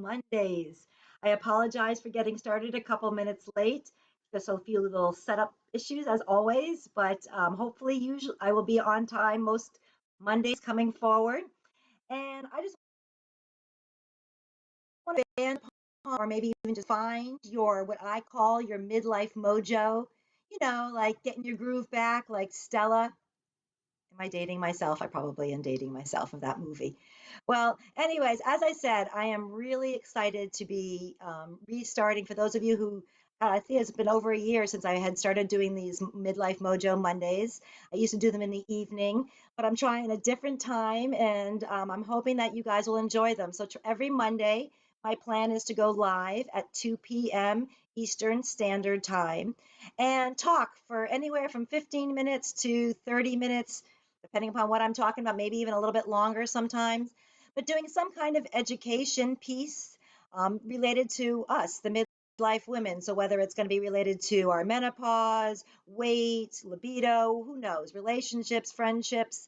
Mondays. I apologize for getting started a couple minutes late. Just a few little setup issues as always, but hopefully usually I will be on time most Mondays coming forward. And I just want to expand upon, or maybe even just find your what I call your midlife mojo. Like getting your groove back, like Stella. Am I dating myself? I probably am dating myself of that movie. Well, anyways, as I said, I am really excited to be restarting. For those of you who, I think it's been over a year since I had started doing these Midlife Mojo Mondays. I used to do them in the evening, but I'm trying a different time, and I'm hoping that you guys will enjoy them. So every Monday, my plan is to go live at 2 p.m. Eastern Standard Time and talk for anywhere from 15 minutes to 30 minutes depending upon what I'm talking about, maybe even a little bit longer sometimes, but doing some kind of education piece related to us, the midlife women. So whether it's going to be related to our menopause, weight, libido, who knows, relationships, friendships.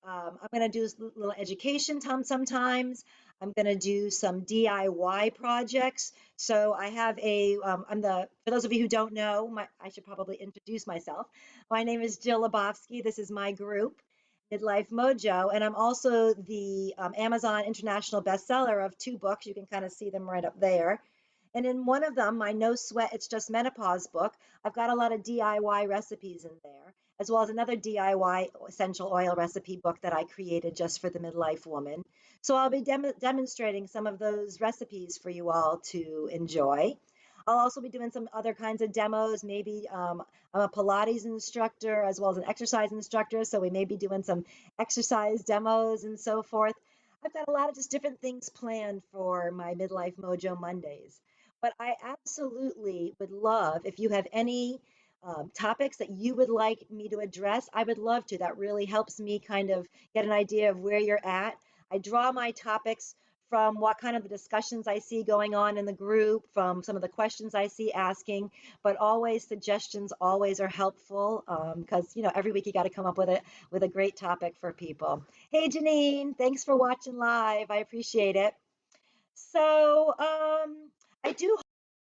I'm going to do a little education sometimes. I'm going to do some DIY projects. So I have for those of you who don't know, I should probably introduce myself. My name is Jill Lebofsky. This is my group. Midlife Mojo, and I'm also the Amazon International bestseller of two books. You can kind of see them right up there. And in one of them, my No Sweat, It's Just Menopause book, I've got a lot of DIY recipes in there, as well as another DIY essential oil recipe book that I created just for the midlife woman. So I'll be demonstrating some of those recipes for you all to enjoy. I'll also be doing some other kinds of demos. Maybe I'm a Pilates instructor as well as an exercise instructor, so we may be doing some exercise demos and so forth. I've got a lot of just different things planned for my Midlife Mojo Mondays. But I absolutely would love if you have any topics that you would like me to address. I would love to. That really helps me kind of get an idea of where you're at. I draw my topics from what kind of the discussions I see going on in the group, from some of the questions I see asking, but always suggestions always are helpful because every week you got to come up with a great topic for people. Hey Janine, thanks for watching live. I appreciate it. So I do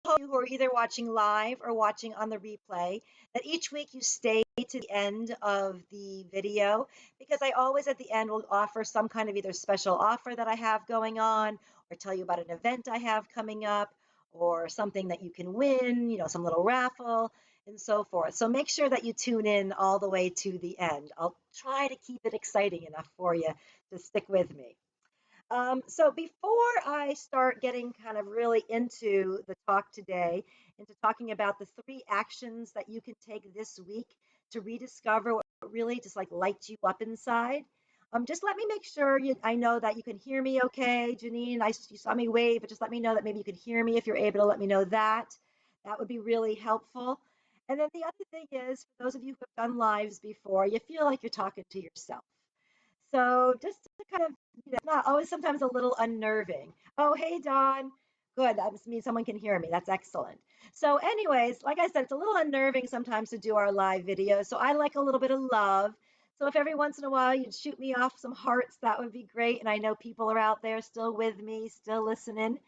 hope you who are either watching live or watching on the replay that each week you stay to the end of the video because I always at the end will offer some kind of either special offer that I have going on or tell you about an event I have coming up or something that you can win, some little raffle and so forth. So make sure that you tune in all the way to the end. I'll try to keep it exciting enough for you to stick with me. So before I start getting kind of really into the talk today, into talking about the 3 actions that you can take this week to rediscover what really just like lights you up inside, just let me make sure I know that you can hear me okay. Janine, you saw me wave, but just let me know that maybe you can hear me if you're able to let me know that. That would be really helpful. And then the other thing is, for those of you who have done lives before, you feel like you're talking to yourself. So just to kind of, it's not always sometimes a little unnerving. Oh, hey, Don. Good. That means someone can hear me. That's excellent. So, anyways, like I said, it's a little unnerving sometimes to do our live videos. So I like a little bit of love. So if every once in a while you'd shoot me off some hearts, that would be great. And I know people are out there still with me, still listening.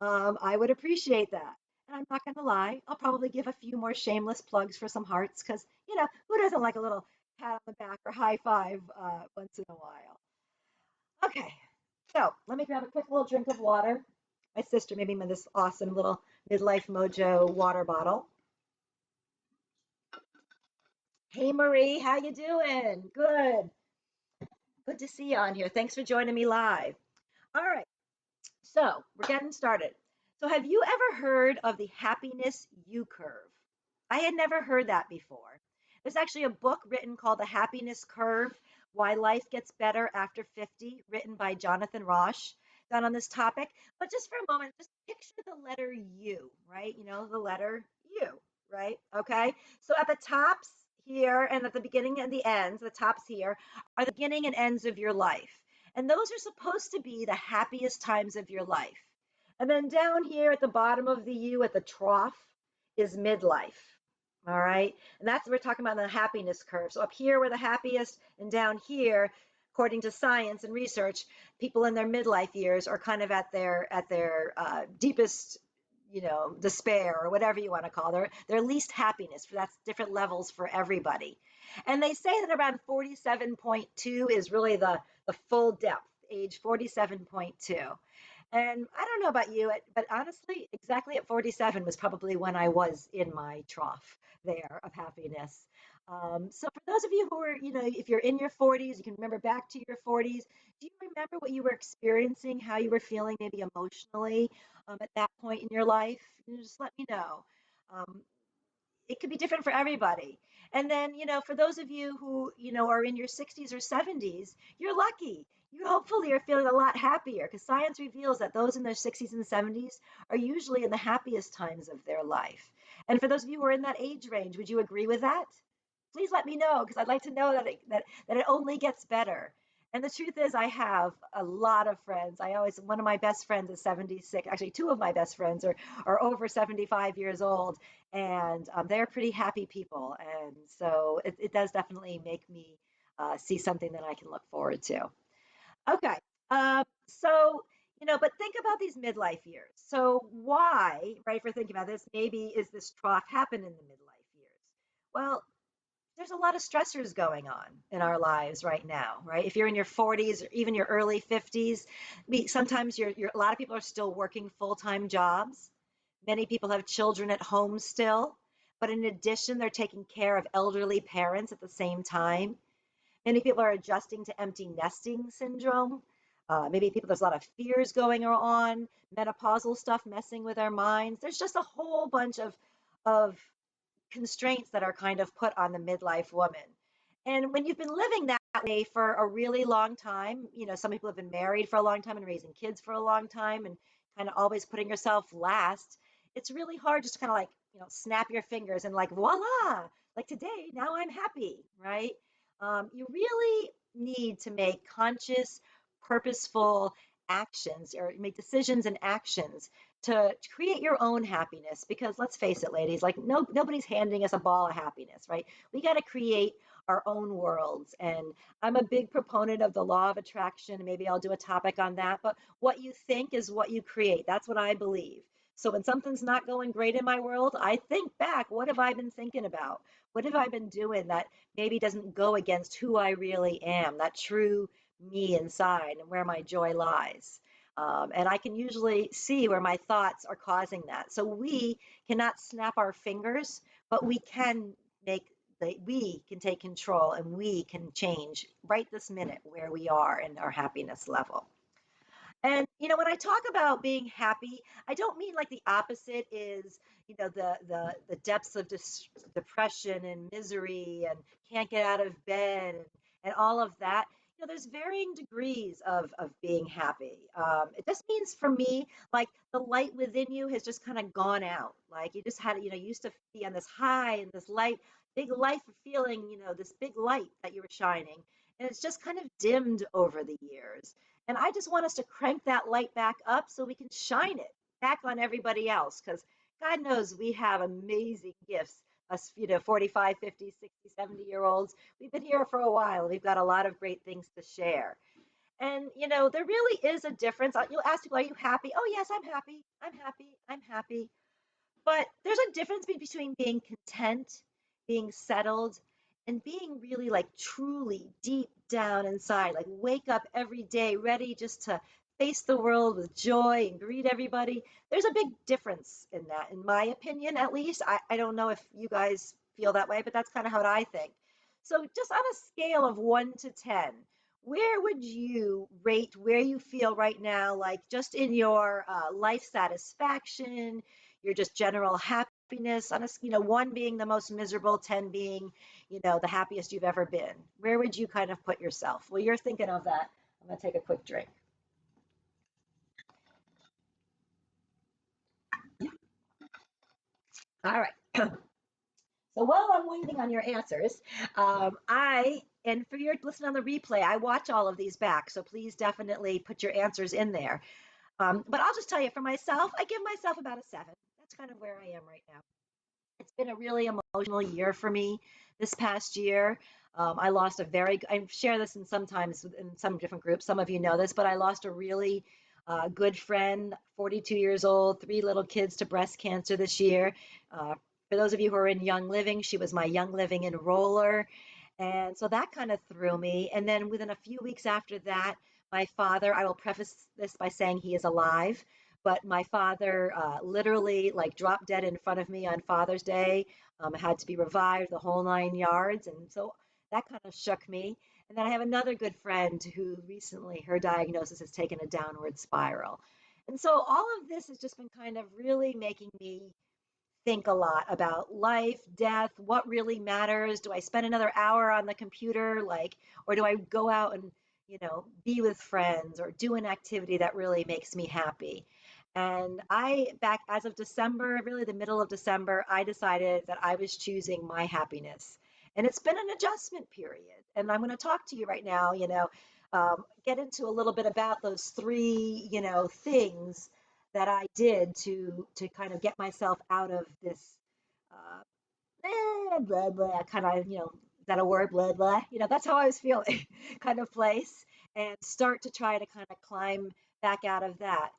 I would appreciate that. And I'm not going to lie, I'll probably give a few more shameless plugs for some hearts because, who doesn't like a little pat on the back or high five once in a while? Okay, so let me grab a quick little drink of water. My sister made me this awesome little Midlife Mojo water bottle. Hey Marie, how you doing? Good. Good to see you on here. Thanks for joining me live. All right, so we're getting started. So have you ever heard of the happiness U curve? I had never heard that before. There's actually a book written called The Happiness Curve: Why Life Gets Better After 50, written by Jonathan Rosh, done on this topic. But just for a moment, just picture the letter U, right? The letter U, right? Okay. So at the tops here and at the beginning and the ends, the tops here are the beginning and ends of your life. And those are supposed to be the happiest times of your life. And then down here at the bottom of the U at the trough is midlife. All right. And that's we're talking about the happiness curve. So up here we're the happiest, and down here, according to science and research, people in their midlife years are kind of at their deepest, despair or whatever you want to call it, their least happiness. That's different levels for everybody. And they say that around 47.2 is really the full depth, age 47.2. And I don't know about you, but honestly, exactly at 47 was probably when I was in my trough there of happiness. So for those of you who are, if you're in your 40s, you can remember back to your 40s. Do you remember what you were experiencing, how you were feeling, maybe emotionally, at that point in your life? Just let me know. Um, it could be different for everybody. And then, for those of you who, are in your 60s or 70s, you're lucky. You hopefully are feeling a lot happier because science reveals that those in their 60s and 70s are usually in the happiest times of their life. And for those of you who are in that age range, would you agree with that? Please let me know because I'd like to know that it only gets better. And the truth is, I have a lot of friends. One of my best friends is 76. Actually, two of my best friends are over 75 years old, and they're pretty happy people. And so it does definitely make me see something that I can look forward to. Okay. So, but think about these midlife years. So, why, right, if we're thinking about this, maybe is this trough happen in the midlife years? Well, there's a lot of stressors going on in our lives right now, right? If you're in your 40s or even your early 50s, sometimes a lot of people are still working full-time jobs. Many people have children at home still, but in addition, they're taking care of elderly parents at the same time. Many people are adjusting to empty nesting syndrome. Maybe there's a lot of fears going on, menopausal stuff messing with our minds. There's just a whole bunch of constraints that are kind of put on the midlife woman. And when you've been living that way for a really long time, some people have been married for a long time and raising kids for a long time and kind of always putting yourself last, it's really hard just to kind of like, snap your fingers and like, voila, like today, now I'm happy, right? You really need to make conscious, purposeful actions or make decisions and actions to create your own happiness because let's face it, ladies, like nobody's handing us a ball of happiness, right? We got to create our own worlds. And I'm a big proponent of the law of attraction. Maybe I'll do a topic on that, but what you think is what you create. That's what I believe. So when something's not going great in my world, I think back, what have I been thinking about? What have I been doing that maybe doesn't go against who I really am, that true me inside and where my joy lies? And I can usually see where my thoughts are causing that. So we cannot snap our fingers, but we can take control and we can change right this minute where we are in our happiness level. And when I talk about being happy, I don't mean like the opposite is, the depths of depression and misery and can't get out of bed and all of that. There's varying degrees of being happy. It just means for me, like the light within you has just kind of gone out. Like you just had, you used to be on this high and this light, big life feeling, this big light that you were shining. And it's just kind of dimmed over the years. And I just want us to crank that light back up so we can shine it back on everybody else. Because God knows we have amazing gifts, us, 45, 50, 60, 70-year olds. We've been here for a while. We've got a lot of great things to share. And, there really is a difference. You'll ask people, are you happy? Oh, yes, I'm happy. I'm happy. I'm happy. But there's a difference between being content, being settled, and being really like truly deep down inside, like wake up every day ready just to face the world with joy and greet everybody. There's a big difference in that, in my opinion, at least. I don't know if you guys feel that way, but that's kind of how I think. So, just on a scale of 1 to 10, where would you rate where you feel right now, like just in your life satisfaction, your just general happiness on a, 1 being the most miserable, 10 being, the happiest you've ever been? Where would you kind of put yourself? Well, you're thinking of that. I'm going to take a quick drink. All right. So while I'm waiting on your answers, and for your listen on the replay, I watch all of these back. So please definitely put your answers in there. But I'll just tell you for myself, I give myself about a 7. That's kind of where I am right now. It's been a really emotional year for me this past year. I lost a very, I share this in sometimes in some different groups. Some of you know this, but I lost a really good friend, 42 years old, three little kids to breast cancer this year. Uh, for those of you who are in Young Living, she was my Young Living enroller. And so that kind of threw me. And then within a few weeks after that, my father, I will preface this by saying he is alive, but my father literally like dropped dead in front of me on Father's Day, had to be revived, the whole 9 yards. And so that kind of shook me. And then I have another good friend who recently, her diagnosis has taken a downward spiral. And so all of this has just been kind of really making me think a lot about life, death, what really matters. Do I spend another hour on the computer, like, or do I go out and, be with friends or do an activity that really makes me happy? And back as of December, really the middle of December, I decided that I was choosing my happiness. And it's been an adjustment period. And I'm going to talk to you right now, get into a little bit about those three, things that I did to kind of get myself out of this uh, blah blah kind of is that a word, blah blah, that's how I was feeling kind of place, and start to try to kind of climb back out of that.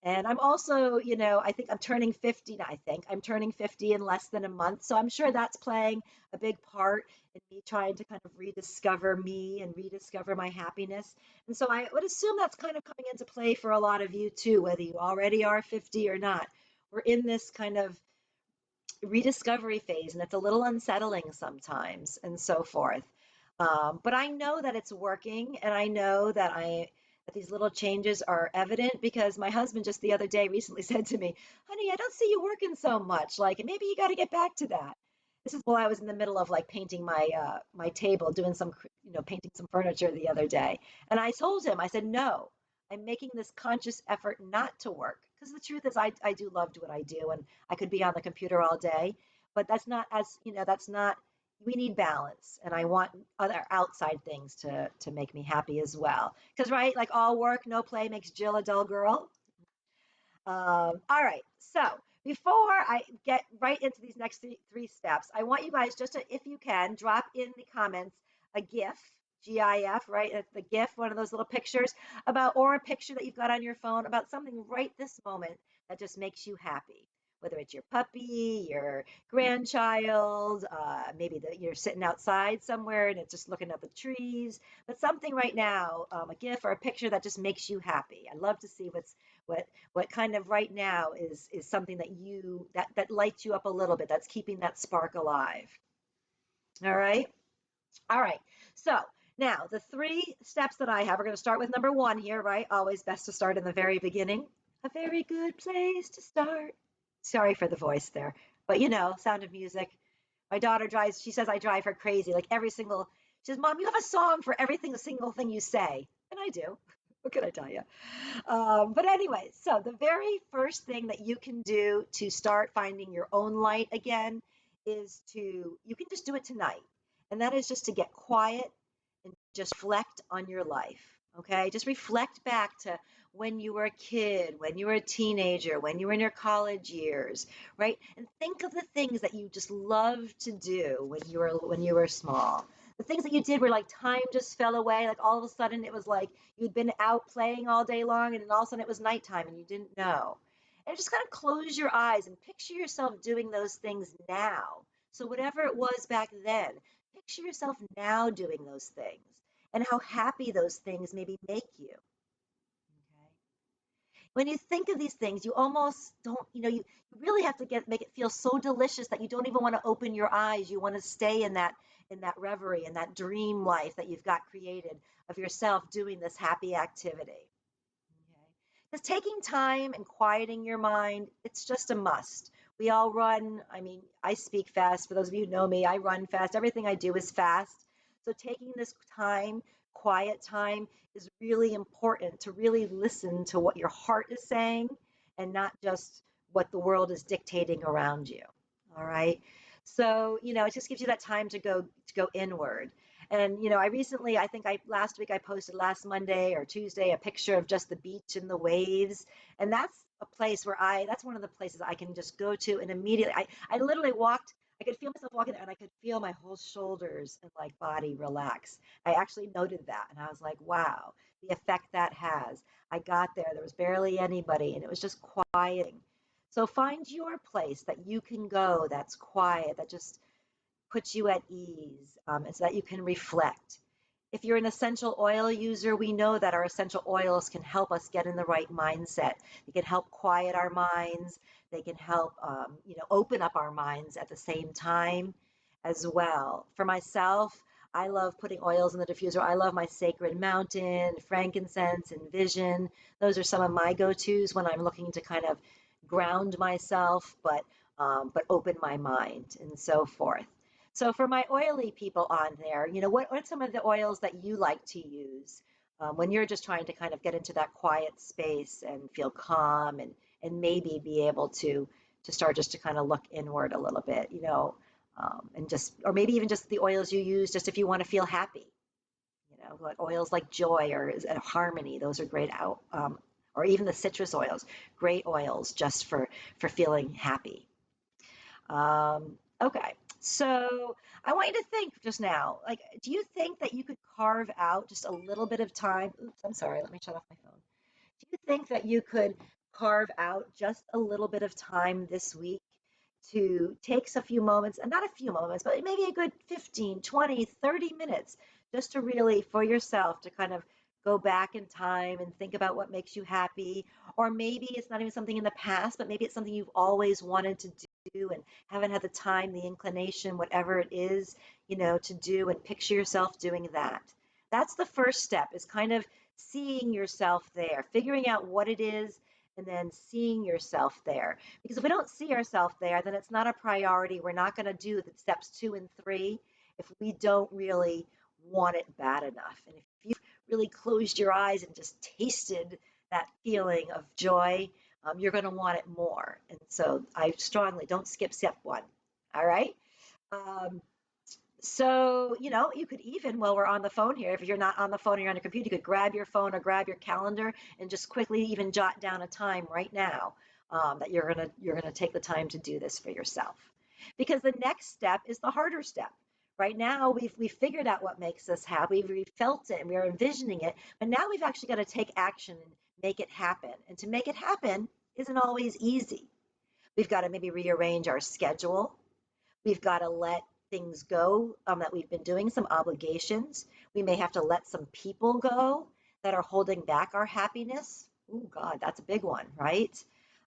And I'm also, I think I'm turning 50. I think I'm turning 50 in less than a month, so I'm sure that's playing a big part in me trying to kind of rediscover me and rediscover my happiness. And so I would assume that's kind of coming into play for a lot of you too, whether you already are 50 or not. We're in this kind of rediscovery phase, and it's a little unsettling sometimes and so forth. But I know that it's working, and I know that these little changes are evident because my husband just the other day recently said to me, "Honey, I don't see you working so much. Like maybe you got to get back to that." This is while I was in the middle of like painting my table, doing some painting some furniture the other day, and I told him, I said, "No, I'm making this conscious effort not to work because the truth is I do love what I do, and I could be on the computer all day, but that's not as that's not we need balance, and I want other outside things to make me happy as well, because right, like all work no play makes Jill a dull girl. All right, so before I get right into these next three steps, I want you guys just to, if you can, drop in the comments a GIF, GIF, right? The GIF, one of those little pictures about, or a picture that you've got on your phone about something right this moment that just makes you happy. Whether it's your puppy, your grandchild, maybe you're sitting outside somewhere and it's just looking at the trees, but something right now, a GIF or a picture that just makes you happy. I'd love to see what kind of right now is something that lights you up a little bit, that's keeping that spark alive. All right. All right. So now the three steps that I have, we're going to start with number one here, right? Always best to start in the very beginning. A very good place to start. Sorry for the voice there, but Sound of Music. My daughter drives, she says I drive her crazy. Like she says, Mom, you have a song for everything, a single thing you say. And I do. What can I tell you? But anyway, so the very first thing that you can do to start finding your own light again is you can just do it tonight. And that is just to get quiet and just reflect on your life. Okay. Just reflect back to when you were a kid, when you were a teenager, when you were in your college years, right? And think of the things that you just loved to do when you were small. The things that you did where like time just fell away, like all of a sudden it was like you'd been out playing all day long and then all of a sudden it was nighttime and you didn't know. And just kind of close your eyes and picture yourself doing those things now. So whatever it was back then, picture yourself now doing those things and how happy those things maybe make you. Okay. When you think of these things, you almost don't, you really have to make it feel so delicious that you don't even want to open your eyes. You want to stay in that reverie and that dream life that you've got created of yourself doing this happy activity. Okay. Because taking time and quieting your mind, it's just a must. We all run. I mean, I speak fast. For those of you who know me, I run fast. Everything I do is fast. So taking this time, quiet time, is really important to really listen to what your heart is saying and not just what the world is dictating around you. All right. So, it just gives you that time to go inward. And I think last week I posted last Monday or Tuesday a picture of just the beach and the waves. And that's a place where that's one of the places I can just go to and immediately I literally walked. I could feel myself walking there and I could feel my whole shoulders and like body relax. I actually noted that and I was like, wow, the effect that has. I got there, there was barely anybody and it was just quieting. So find your place that you can go that's quiet, that just puts you at ease, and so that you can reflect. If you're an essential oil user, we know that our essential oils can help us get in the right mindset. They can help quiet our minds. They can help, open up our minds at the same time as well. For myself, I love putting oils in the diffuser. I love my Sacred Mountain, frankincense, and Vision. Those are some of my go-tos when I'm looking to kind of ground myself, but open my mind and so forth. So for my oily people on there, what some of the oils that you like to use when you're just trying to kind of get into that quiet space and feel calm and maybe be able to start just to kind of look inward a little bit, and just or maybe even just the oils you use just if you want to feel happy, like oils like joy or harmony. Those are great out, or even the citrus oils, great oils just for feeling happy. Okay, so I want you to think just now, like, do you think that you could carve out just a little bit of time? Oops, I'm sorry, let me shut off my phone. Do you think that you could carve out just a little bit of time this week to take a few moments, and not a few moments, but maybe a good 15, 20, 30 minutes just to really, for yourself, to kind of go back in time and think about what makes you happy? Or maybe it's not even something in the past, but maybe it's something you've always wanted to do and haven't had the time, the inclination, whatever it is, to do, and picture yourself doing that. That's the first step, is kind of seeing yourself there, figuring out what it is, and then seeing yourself there. Because if we don't see ourselves there, then it's not a priority. We're not going to do the steps 2 and 3 if we don't really want it bad enough. And if you've really closed your eyes and just tasted that feeling of joy, you're going to want it more. And so I strongly don't skip step 1. All right. Um, so, you could even, while we're on the phone here, if you're not on the phone or you're on a computer, you could grab your phone or grab your calendar and just quickly even jot down a time right now, that you're gonna take the time to do this for yourself. Because the next step is the harder step. Right now, we've figured out what makes us happy, we've felt it, and we're envisioning it, but now we've actually got to take action and make it happen. And to make it happen isn't always easy. We've got to maybe rearrange our schedule. We've got to let things go, that we've been doing, some obligations. We may have to let some people go that are holding back our happiness. Oh, God, that's a big one, right?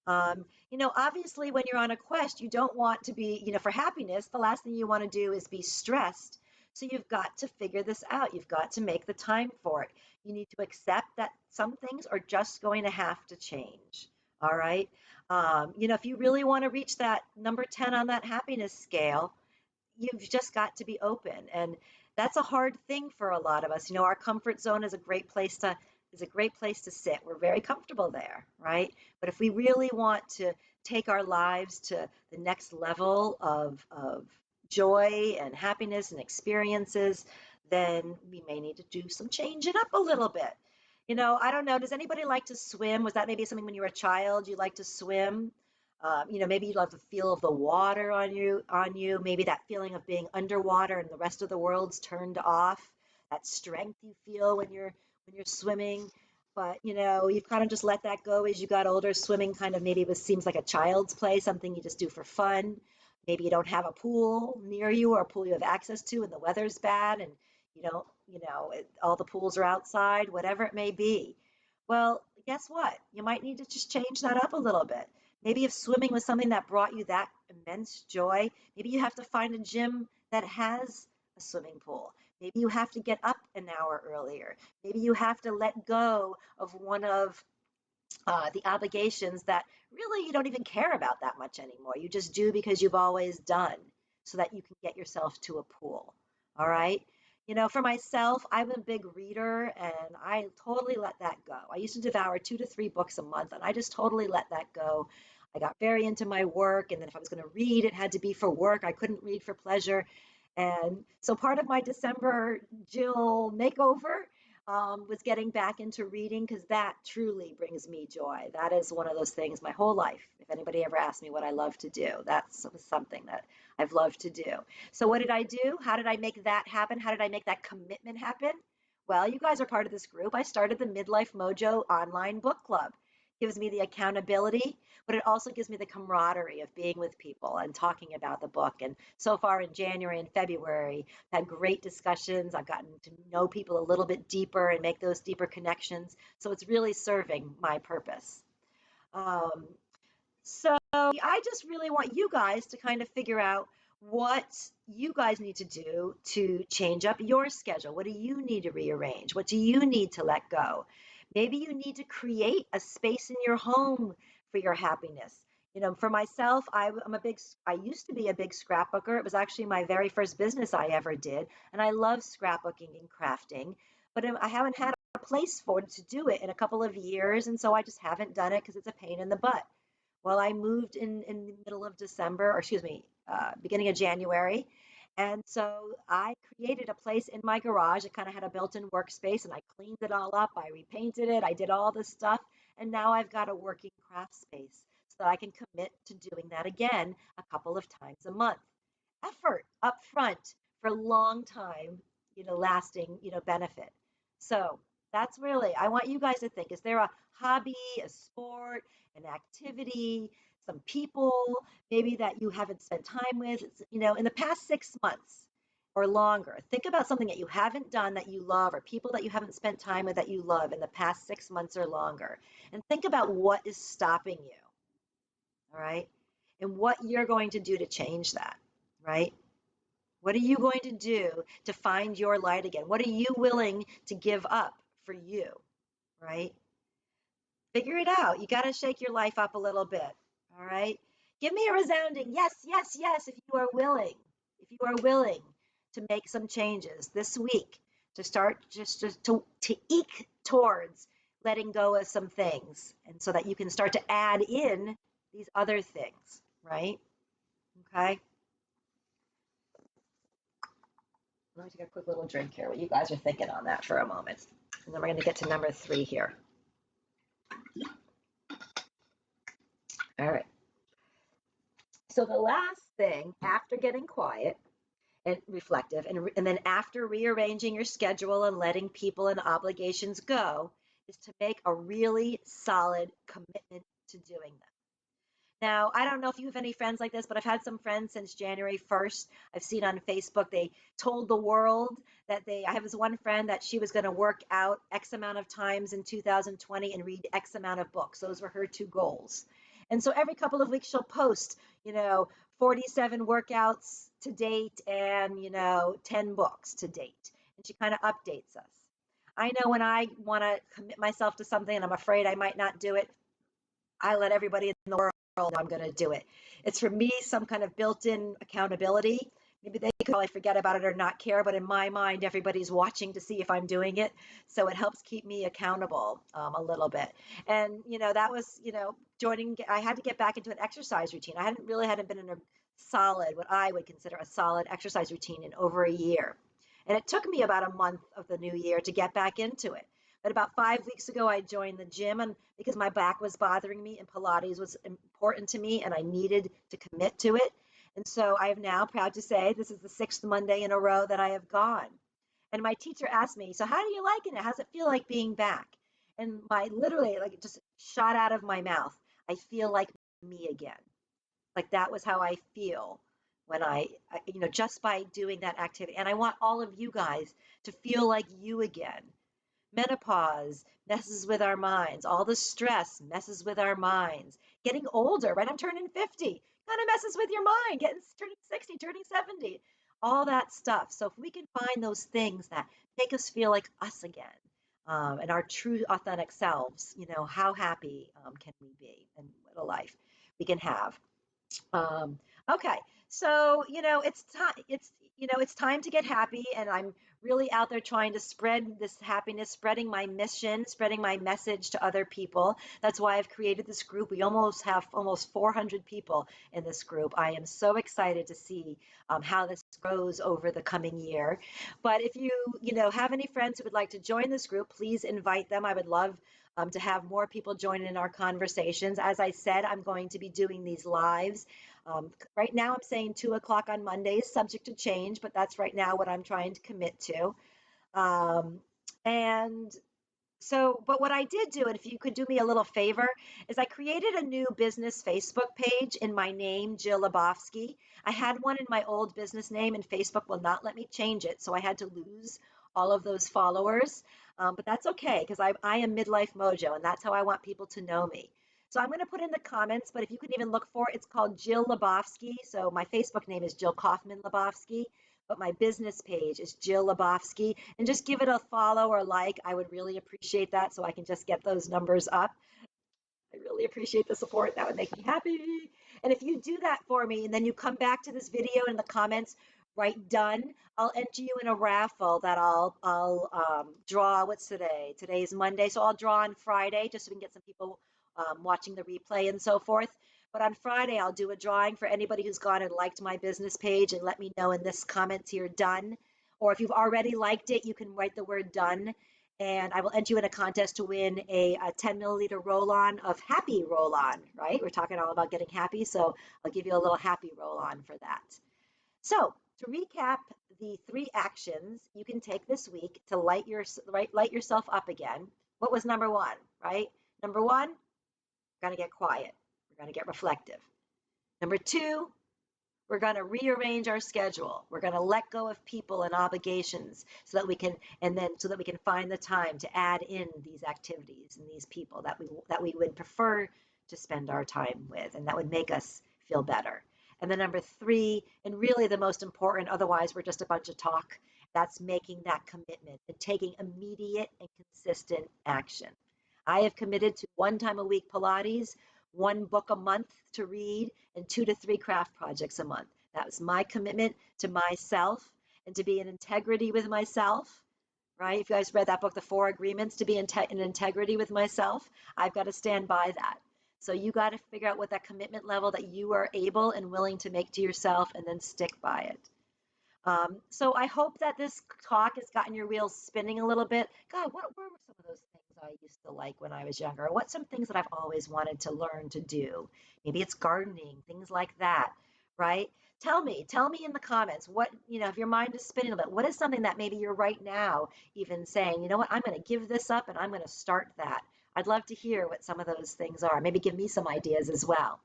Obviously, when you're on a quest, you don't want to be, for happiness, the last thing you want to do is be stressed. So you've got to figure this out. You've got to make the time for it. You need to accept that some things are just going to have to change. All right. If you really want to reach that number 10 on that happiness scale, you've just got to be open. And that's a hard thing for a lot of us. Our comfort zone is a great place to sit. We're very comfortable there, right? But if we really want to take our lives to the next level of joy and happiness and experiences, then we may need to do some changing up a little bit. I don't know. Does anybody like to swim? Was that maybe something when you were a child you like to swim? Maybe you love the feel of the water on you. Maybe that feeling of being underwater and the rest of the world's turned off. That strength you feel when you're swimming. But you've kind of just let that go as you got older. Swimming kind of maybe seems like a child's play, something you just do for fun. Maybe you don't have a pool near you or a pool you have access to, and the weather's bad, and all the pools are outside, whatever it may be. Well, guess what? You might need to just change that up a little bit. Maybe if swimming was something that brought you that immense joy, maybe you have to find a gym that has a swimming pool. Maybe you have to get up an hour earlier. Maybe you have to let go of one of the obligations that really you don't even care about that much anymore. You just do because you've always done, so that you can get yourself to a pool. All right. For myself, I'm a big reader and I totally let that go. I used to devour 2 to 3 books a month and I just totally let that go. I got very into my work, and then if I was going to read, it had to be for work. I couldn't read for pleasure. And so part of my December Jill makeover was getting back into reading because that truly brings me joy. That is one of those things my whole life. If anybody ever asked me what I love to do, that's something that I've loved to do. So, what did I do? How did I make that happen? How did I make that commitment happen? Well, you guys are part of this group. I started the Midlife Mojo online book club. Gives me the accountability, but it also gives me the camaraderie of being with people and talking about the book. And so far in January and February, had great discussions. I've gotten to know people a little bit deeper and make those deeper connections. So it's really serving my purpose. Um, so I just really want you guys to kind of figure out what you guys need to do to change up your schedule. What do you need to rearrange? What do you need to let go? Maybe you need to create a space in your home for your happiness. You know, for myself, I used to be a big scrapbooker. It was actually my very first business I ever did. And I love scrapbooking and crafting, but I haven't had a place for it to do it in a couple of years. And so I just haven't done it because it's a pain in the butt. Well, I moved in the middle of December, or excuse me, beginning of January. And so I created a place in my garage. It kind of had a built in workspace and I cleaned it all up. I repainted it. I did all this stuff. And now I've got a working craft space so that I can commit to doing that again a couple of times a month. Effort up front for a long time, lasting, benefit. So that's really, I want you guys to think, is there a hobby, a sport, an activity, some people maybe that you haven't spent time with, in the past 6 months or longer? Think about something that you haven't done that you love, or people that you haven't spent time with that you love in the past 6 months or longer. And think about what is stopping you, all right? And what you're going to do to change that, right? What are you going to do to find your light again? What are you willing to give up for you, right? Figure it out. You got to shake your life up a little bit. All right. Give me a resounding yes, yes, yes, if you are willing. If you are willing to make some changes this week, to start just to eke towards letting go of some things, and so that you can start to add in these other things, right? Okay. Let me take a quick little drink here. What you guys are thinking on that for a moment. And then we're going to get to number 3 here. All right. So the last thing after getting quiet and reflective, and then after rearranging your schedule and letting people and obligations go, is to make a really solid commitment to doing them. Now, I don't know if you have any friends like this, but I've had some friends since January 1st. I've seen on Facebook, they told the world that I have this one friend that she was going to work out X amount of times in 2020 and read X amount of books. Those were her 2 goals. And so every couple of weeks she'll post, 47 workouts to date and, 10 books to date. And she kind of updates us. I know when I want to commit myself to something and I'm afraid I might not do it, I let everybody in the world know I'm going to do it. It's for me some kind of built-in accountability. Maybe they could probably forget about it or not care, but in my mind, everybody's watching to see if I'm doing it. So it helps keep me accountable a little bit. And, that was, I had to get back into an exercise routine. I hadn't been in a solid, what I would consider a solid exercise routine in over a year. And it took me about a month of the new year to get back into it. But about 5 weeks ago, I joined the gym, and because my back was bothering me and Pilates was important to me and I needed to commit to it. And so I am now proud to say this is the 6th Monday in a row that I have gone. And my teacher asked me, so how do you like it? How does it feel like being back? And literally, like, it just shot out of my mouth. I feel like me again. Like that was how I feel when just by doing that activity. And I want all of you guys to feel like you again. Menopause messes with our minds. All the stress messes with our minds. Getting older, right? I'm turning 50. Kind of messes with your mind. Turning 60, turning 70. All that stuff. So if we can find those things that make us feel like us again, and our true authentic selves, how happy can we be, and what a life we can have. Okay, so it's time. It's it's time to get happy, and I'm really out there trying to spread this happiness, spreading my mission, spreading my message to other people. That's why I've created this group. We almost have almost 400 people in this group. I am so excited to see how this grows over the coming year. But if you have any friends who would like to join this group, please invite them. I would love to have more people join in our conversations. As I said, I'm going to be doing these lives. Right now, I'm saying 2 o'clock on Mondays, subject to change, but that's right now what I'm trying to commit to. Um, and but what I did do, and if you could do me a little favor, is I created a new business Facebook page in my name, Jill Lebofsky. I had one in my old business name, and Facebook will not let me change it, so I had to lose all of those followers. But that's okay, because I am Midlife Mojo, and that's how I want people to know me. So I'm going to put in the comments, but if you can even look for it, it's called Jill Lebofsky. So my Facebook name is Jill Kaufman Lebofsky, but my business page is Jill Lebofsky, and just give it a follow or like. I would really appreciate that so I can just get those numbers up. I really appreciate the support. That would make me happy. And if you do that for me and then you come back to this video in the comments, write done, I'll enter you in a raffle that I'll draw. What's today? Today's Monday. So I'll draw on Friday just so we can get some people watching the replay and so forth. But on Friday, I'll do a drawing for anybody who's gone and liked my business page and let me know in this comments here, done. Or if you've already liked it, you can write the word done, and I will enter you in a contest to win a 10 milliliter roll on of happy roll on, right? We're talking all about getting happy, so I'll give you a little happy roll on for that. So, to recap the 3 actions you can take this week to light yourself up again. What was number 1, right? Number 1, we're going to get quiet. We're going to get reflective. Number 2, we're going to rearrange our schedule. We're going to let go of people and obligations so that we can find the time to add in these activities and these people that we would prefer to spend our time with and that would make us feel better. And then number 3, and really the most important, otherwise we're just a bunch of talk, that's making that commitment and taking immediate and consistent action. I have committed to 1 time a week Pilates, 1 book a month to read, and 2 to 3 craft projects a month. That was my commitment to myself and to be in integrity with myself, right? If you guys read that book, The 4 Agreements, to be in integrity with myself, I've got to stand by that. So you got to figure out what that commitment level that you are able and willing to make to yourself and then stick by it. So I hope that this talk has gotten your wheels spinning a little bit. God, what were some of those things I used to like when I was younger? What's some things that I've always wanted to learn to do? Maybe it's gardening, things like that, right? Tell me in the comments if your mind is spinning a bit, what is something that maybe you're right now even saying, you know what, I'm going to give this up and I'm going to start that. I'd love to hear what some of those things are. Maybe give me some ideas as well.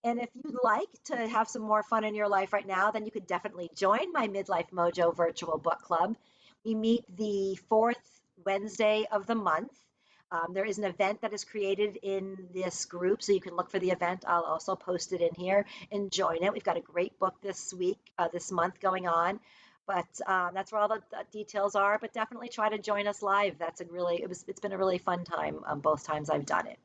And if you'd like to have some more fun in your life right now, then you could definitely join my Midlife Mojo virtual book club. We meet the 4th Wednesday of the month. There is an event that is created in this group, so you can look for the event. I'll also post it in here and join it. We've got a great book this month going on, but that's where all the details are. But definitely try to join us live. It's been a really fun time both times I've done it.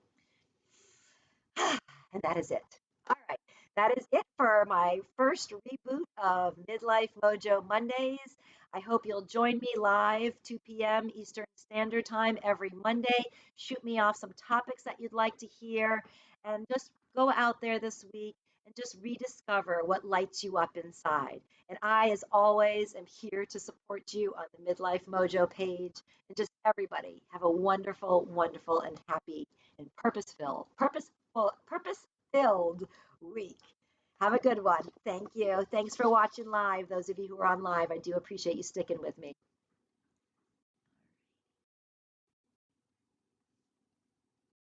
And that is it. All right. That is it for my first reboot of Midlife Mojo Mondays. I hope you'll join me live 2 p.m. Eastern Standard Time every Monday. Shoot me off some topics that you'd like to hear and just go out there this week and just rediscover what lights you up inside. And I, as always, am here to support you on the Midlife Mojo page. And just everybody have a wonderful, wonderful, and happy and purpose-filled week. Have a good one. Thank you. Thanks for watching live. Those of you who are on live, I do appreciate you sticking with me.